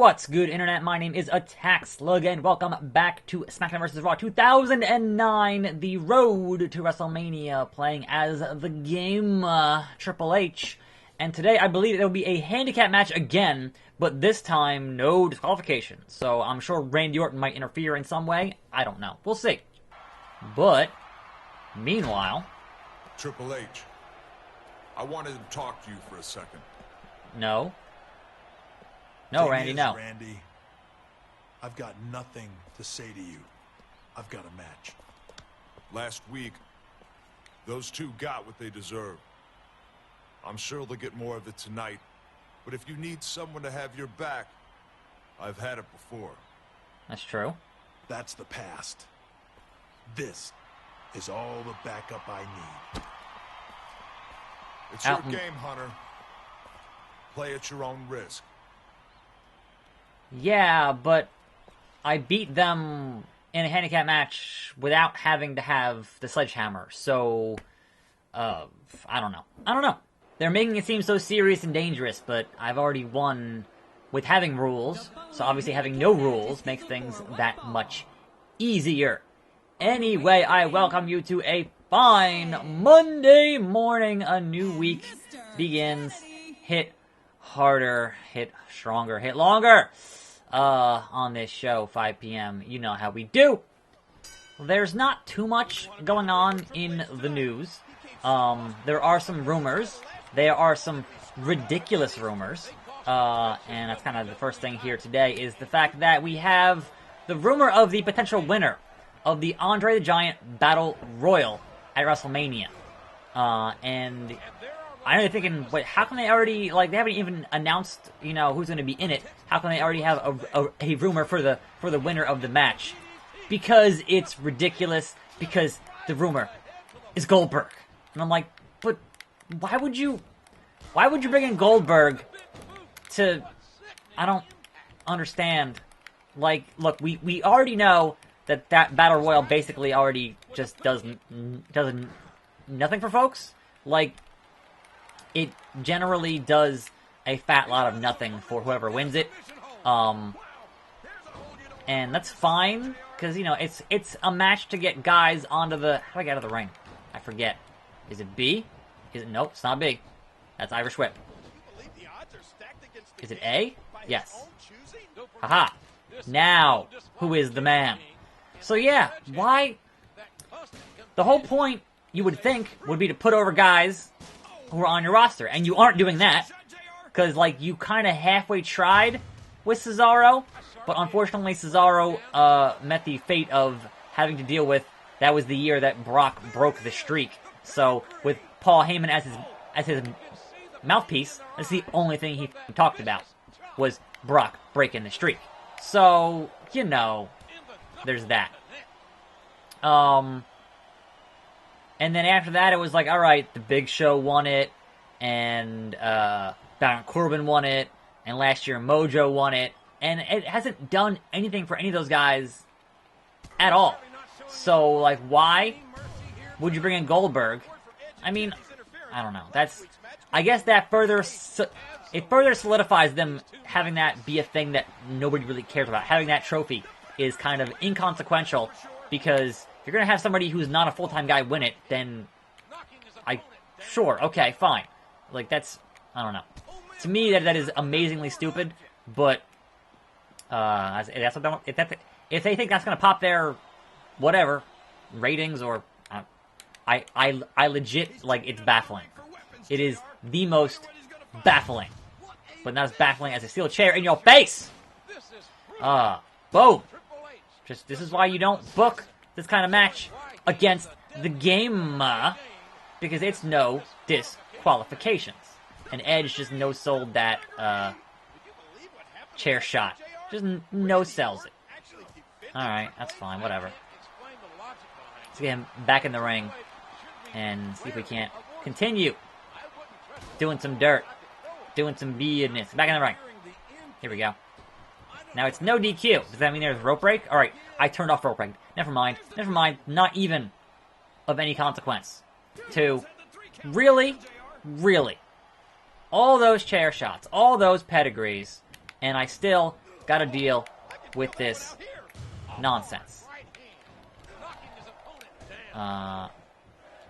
What's good, Internet? My name is Attack Slug, and welcome back to SmackDown vs. Raw 2009, the road to WrestleMania, playing as the game Triple H. And today, I believe there will be a handicap match again, but this time, no disqualification. So I'm sure Randy Orton might interfere in some way. I don't know. We'll see. But, meanwhile... Triple H, I wanted to talk to you for a second. No. No, Randy, no. Randy, I've got nothing to say to you. I've got a match. Last week, those two got what they deserved. I'm sure they'll get more of it tonight. But if you need someone to have your back, I've had it before. That's true. That's the past. This is all the backup I need. It's your game, Hunter. Play at your own risk. Yeah, but I beat them in a handicap match without having to have the sledgehammer, so, I don't know. They're making it seem so serious and dangerous, but I've already won with having rules, so obviously having no rules makes things that much easier. Anyway, I welcome you to a fine Monday morning. A new week begins. Hit harder, hit stronger, hit longer. On this show, 5 p.m. You know how we do. There's not too much going on in the news. There are some rumors. There are some ridiculous rumors. And that's kind of the first thing here today is the fact that we have the rumor of the potential winner of the Andre the Giant Battle Royal at WrestleMania. And I know they're thinking, wait, how can they already, they haven't even announced, who's going to be in it. How can they already have a rumor for the winner of the match? Because it's ridiculous, because the rumor is Goldberg. And I'm like, but why would you bring in Goldberg to, I don't understand. Look, we already know that Battle Royal basically already just does nothing for folks. It generally does a fat lot of nothing for whoever wins it. And that's fine, because, it's a match to get guys onto the... How do I get out of the ring? I forget. Is it B? Nope, it's not B. That's Irish Whip. Is it A? Yes. Haha. Now, who is the man? So yeah, why... The whole point, you would think, would be to put over guys who are on your roster, and you aren't doing that, because, you kind of halfway tried with Cesaro, but unfortunately Cesaro met the fate of having to deal with, that was the year that Brock broke the streak, so with Paul Heyman as his mouthpiece, that's the only thing he talked about, was Brock breaking the streak. So, there's that. And then after that, it was alright, the Big Show won it, and Baron Corbin won it, and last year Mojo won it, and it hasn't done anything for any of those guys at all. So, why would you bring in Goldberg? I mean, I don't know. I guess that further solidifies them having that be a thing that nobody really cares about. Having that trophy is kind of inconsequential, because if you're going to have somebody who's not a full-time guy win it, then sure, okay, fine. That's, I don't know. To me, that is amazingly stupid, but that's what if they think that's going to pop their, whatever, ratings, or, I legit, it's baffling. It is the most baffling. But not as baffling as a steel chair in your face! Boom! This is why you don't book this kind of match against the game, because it's no disqualifications. And Edge just no-sold that chair shot. Just no-sells it. Alright, that's fine, whatever. Let's get him back in the ring and see if we can't continue doing some dirt, doing some business. Back in the ring. Here we go. Now it's no DQ. Does that mean there's rope break? Alright, I turned off rope break. Never mind. Not even of any consequence. 2. Really? All those chair shots, all those pedigrees, and I still gotta deal with this nonsense.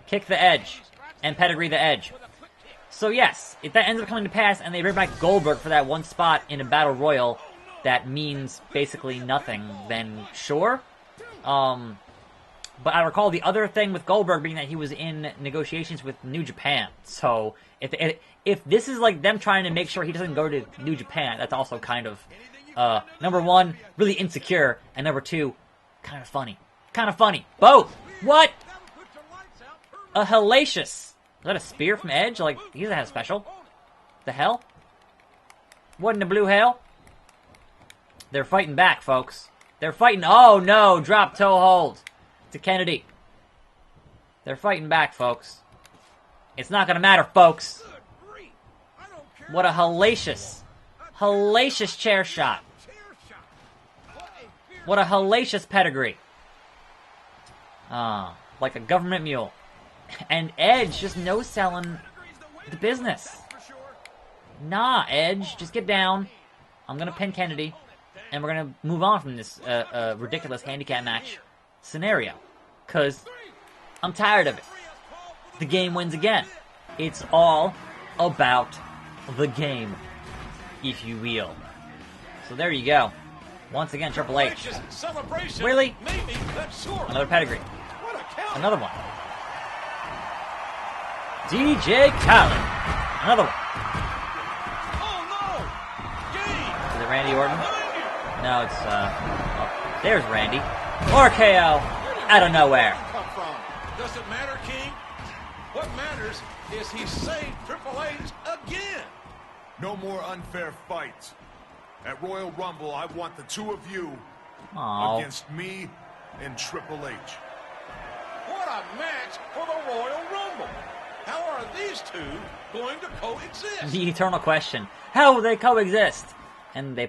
Kick the Edge and pedigree the Edge. So yes, if that ends up coming to pass and they bring back Goldberg for that one spot in a Battle Royal that means basically nothing, then sure. But I recall the other thing with Goldberg being that he was in negotiations with New Japan. So if this is like them trying to make sure he doesn't go to New Japan, that's also kind of, number one, really insecure, and number two, kind of funny. Kind of funny. Both! What? A hellacious. Is that a spear from Edge? Like, he doesn't have special. The hell? What in the blue hell? They're fighting back, folks. They're fighting. Oh no! Drop toe hold to Kennedy. They're fighting back, folks. It's not gonna matter, folks. What a hellacious chair shot. What a hellacious pedigree. Like a government mule. And Edge just no-selling the business. Nah, Edge, just get down. I'm gonna pin Kennedy. And we're going to move on from this ridiculous handicap match scenario. Because I'm tired of it. The game wins again. It's all about the game, if you will. So there you go. Once again, Triple H. Really? Another pedigree. Another one. DJ Khaled. Another one. Is it Randy Orton? No, it's, oh, there's Randy. RKO out of nowhere. Does it matter, King? What matters is he saved Triple H again. No more unfair fights. At Royal Rumble, I want the two of you against me and Triple H. What a match for the Royal Rumble. How are these two going to coexist? The eternal question. How will they coexist? And they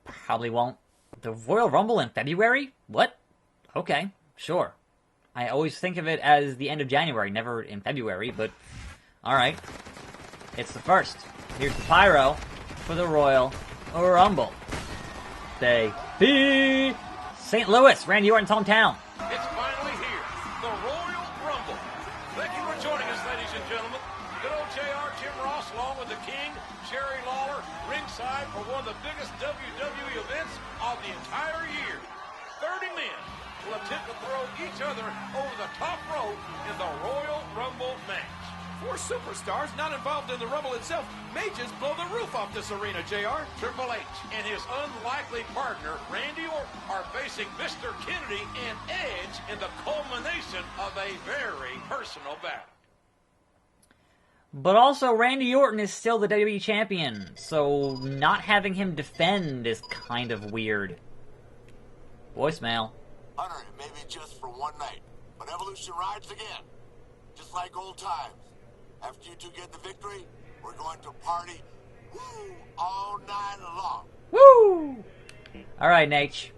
probably won't. The Royal Rumble in February? What? Okay, sure. I always think of it as the end of January, never in February, but alright. It's the first. Here's the pyro for the Royal Rumble. Baby! St. Louis, Randy Orton's hometown. It's finally here. The Royal Rumble. Thank you for joining us, ladies and gentlemen. Good old JR, Jim Ross, along with the King, Jerry Lawler, ringside for one of the biggest WWE events of the entire year. 30 men will attempt to throw each other over the top rope in the Royal Rumble match. 4 superstars not involved in the Rumble itself may just blow the roof off this arena, JR. Triple H and his unlikely partner, Randy Orton, are facing Mr. Kennedy and Edge in the culmination of a very personal battle. But also, Randy Orton is still the WWE champion, so not having him defend is kind of weird. Voicemail. Hunter, it may be just for one night, but Evolution rides again. Just like old times. After you two get the victory, we're going to party all night long. Woo! Alright, Nate.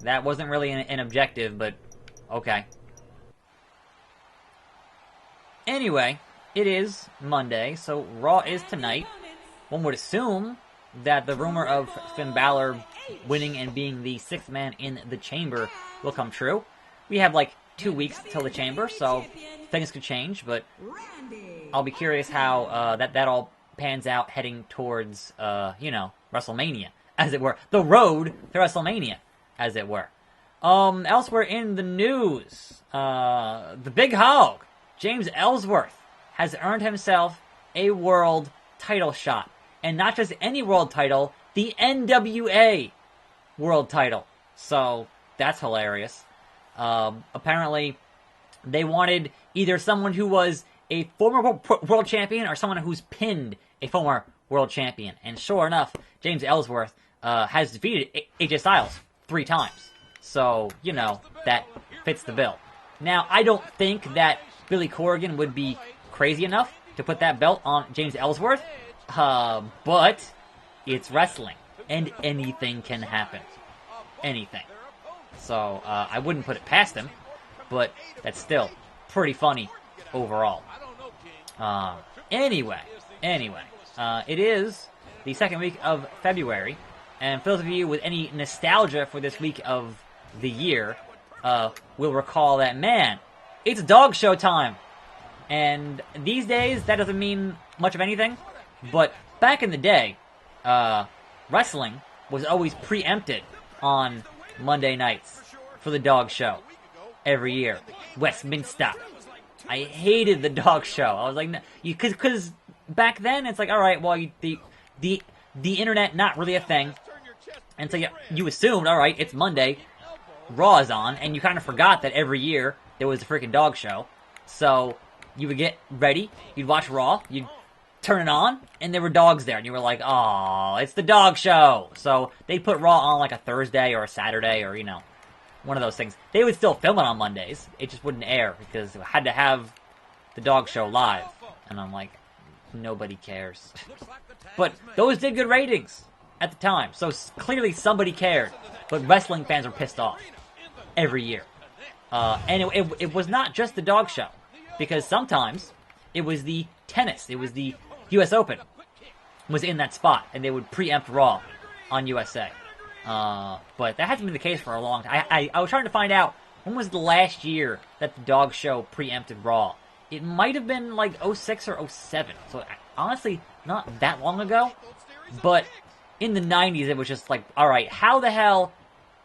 That wasn't really an objective, but okay. Anyway, it is Monday, so Raw is tonight. One would assume that the rumor of Finn Balor winning and being the 6th man in the Chamber will come true. We have like 2 weeks till the Chamber, so things could change, but I'll be curious how that all pans out heading towards, WrestleMania, as it were. The road to WrestleMania, as it were. Elsewhere in the news, the Big Hog, James Ellsworth, has earned himself a world title shot. And not just any world title, the NWA world title. So, that's hilarious. Apparently, they wanted either someone who was a former world champion or someone who's pinned a former world champion. And sure enough, James Ellsworth has defeated AJ Styles 3 times. So, that fits the bill. Now, I don't think that Billy Corgan would be crazy enough to put that belt on James Ellsworth, but it's wrestling, and anything can happen. Anything. So, I wouldn't put it past him, but that's still pretty funny overall. Anyway, it is the 2nd week of February, And for those of you with any nostalgia for this week of the year, will recall that, man, it's dog show time. And these days, that doesn't mean much of anything. But back in the day, wrestling was always preempted on Monday nights for the dog show every year. Westminster. I hated the dog show. I was like, because back then it's like, all right, well, the internet not really a thing, and so you assumed, all right, it's Monday, Raw is on, and you kind of forgot that every year there was a freaking dog show. So you would get ready, you'd watch Raw, you'd turn it on, and there were dogs there, and you were like, oh, it's the dog show. So they'd put Raw on like a Thursday or a Saturday or, one of those things. They would still film it on Mondays. It just wouldn't air because it had to have the dog show live. And I'm like, nobody cares. But those did good ratings at the time. So clearly somebody cared. But wrestling fans were pissed off every year. And it was not just the dog show. Because sometimes it was the tennis. It was the US Open was in that spot. And they would preempt Raw on USA. But that hasn't been the case for a long time. I was trying to find out when was the last year that the dog show preempted Raw. It might have been like 06 or 07. So honestly, not that long ago. But in the 90s, it was just like, all right, how the hell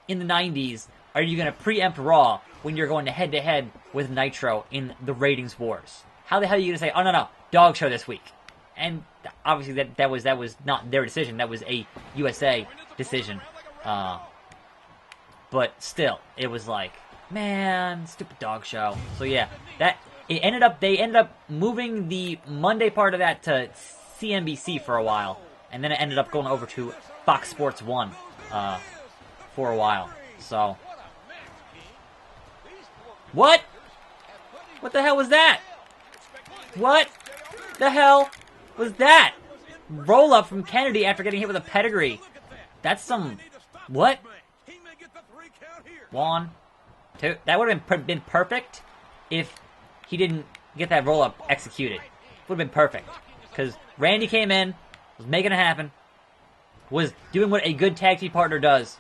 in the 90s are you going to preempt Raw when you're going to head-to-head with Nitro in the ratings wars? How the hell are you going to say, oh, no, dog show this week? And obviously that was not their decision. That was a USA decision. But still, it was like, man, stupid dog show. So yeah, they ended up moving the Monday part of that to CNBC for a while, and then it ended up going over to Fox Sports 1 for a while. So what the hell was that? What the hell was that? Roll up from Kennedy after getting hit with a pedigree. That's some... What? 1, 2. That would have been perfect if he didn't get that roll-up executed. Would have been perfect. Because Randy came in, was making it happen, was doing what a good tag team partner does,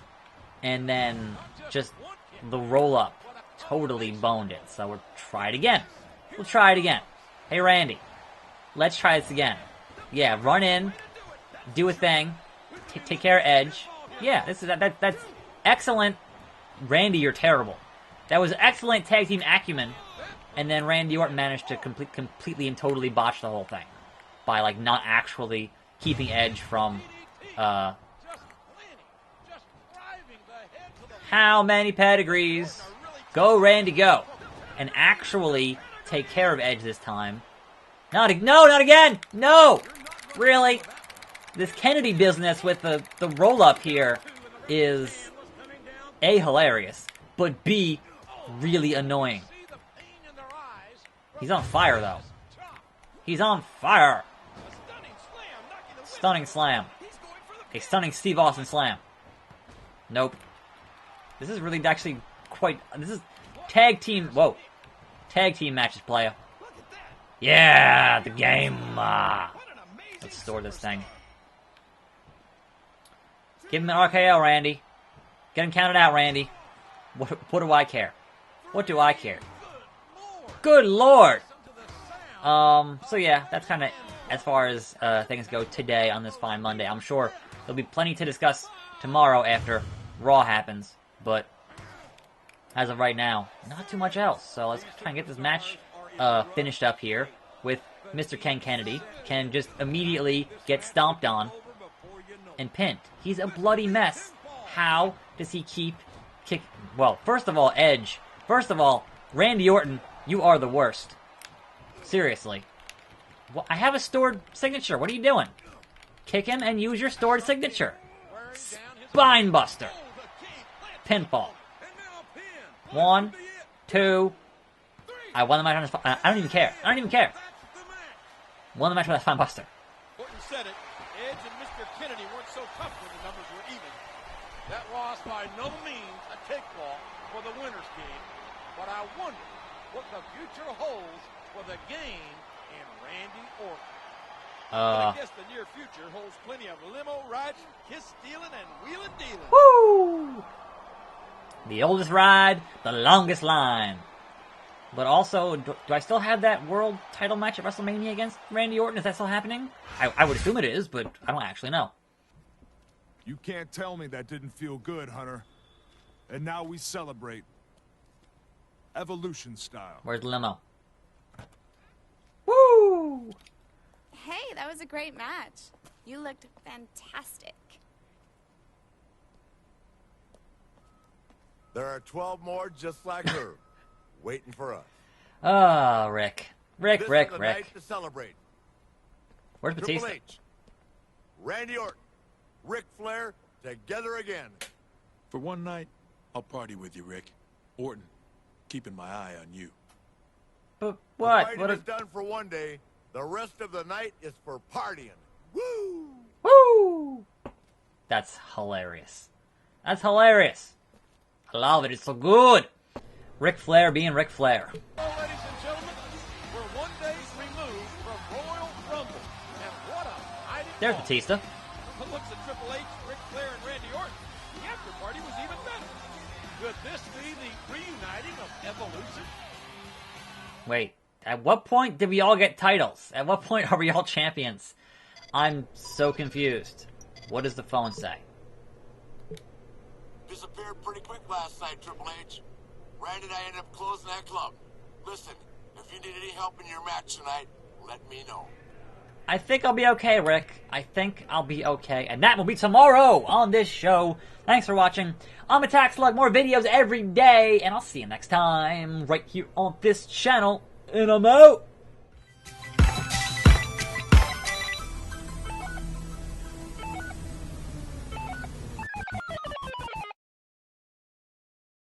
and then just the roll-up totally boned it. So we'll try it again. We'll try it again. Hey, Randy, let's try this again. Yeah, run in, do a thing, take care of Edge. Yeah, that's excellent. Randy, you're terrible. That was excellent tag team acumen, and then Randy Orton managed to completely and totally botch the whole thing by like not actually keeping Edge from. How many pedigrees? Go, Randy, go, and actually take care of Edge this time. Not again. No, really. This Kennedy business with the roll-up here is A, hilarious, but B, really annoying. He's on fire, though. He's on fire. Stunning slam. A stunning Steve Austin slam. Nope. This is really actually quite... This is tag team... Whoa. Tag team matches, playa. Yeah, the game. Let's store this thing. Give him an RKO, Randy. Get him counted out, Randy. What do I care? What do I care? Good Lord! So yeah, that's kind of as far as things go today on this fine Monday. I'm sure there'll be plenty to discuss tomorrow after Raw happens, but as of right now, not too much else. So let's try and get this match finished up here with Mr. Ken Kennedy. Can just immediately get stomped on and pinned. He's a bloody mess. How does he keep kick? Well, first of all, Edge. First of all, Randy Orton, you are the worst. Seriously. Well, I have a stored signature. What are you doing? Kick him and use your stored signature. Spine buster. Pinfall. 1, 2. I won the match on his... I don't even care. I don't even care. Won the match with a spine buster. Orton said it. Edge and Mr. Kennedy weren't so tough when the numbers were even. That was by no means a cakewalk for the winner's game. But I wonder what the future holds for the game in Randy Orton. But I guess the near future holds plenty of limo riding, kiss stealing, and wheeling dealing. Woo! The oldest ride, the longest line. But also, do I still have that world title match at WrestleMania against Randy Orton? Is that still happening? I would assume it is, but I don't actually know. You can't tell me that didn't feel good, Hunter. And now we celebrate. Evolution style. Where's the limo? Woo! Hey, that was a great match. You looked fantastic. There are 12 more just like her, waiting for us. Oh, Rick. This is the night to celebrate. Where's Batista? Triple H, Randy Orton, Ric Flair, together again. For one night, I'll party with you, Rick. Orton, keeping my eye on you. But what? The fighting is done for one day. The rest of the night is for partying. Woo! Woo! That's hilarious. That's hilarious. I love it. It's so good. Ric Flair being Ric Flair. Well, ladies and gentlemen, we're 1 day removed from Royal Rumble. And what a night it There's was. Batista. From the looks of Triple H, Ric Flair, and Randy Orton, the after party was even better. Could this be the reuniting of Evolution? Wait, at what point did we all get titles? At what point are we all champions? I'm so confused. What does the phone say? Disappeared pretty quick last night, Triple H. Randy and I ended up closing that club. Listen, if you need any help in your match tonight, let me know. I think I'll be okay, Rick. I think I'll be okay. And that will be tomorrow on this show. Thanks for watching. I'm Attack Slug. More videos every day. And I'll see you next time right here on this channel. And I'm out.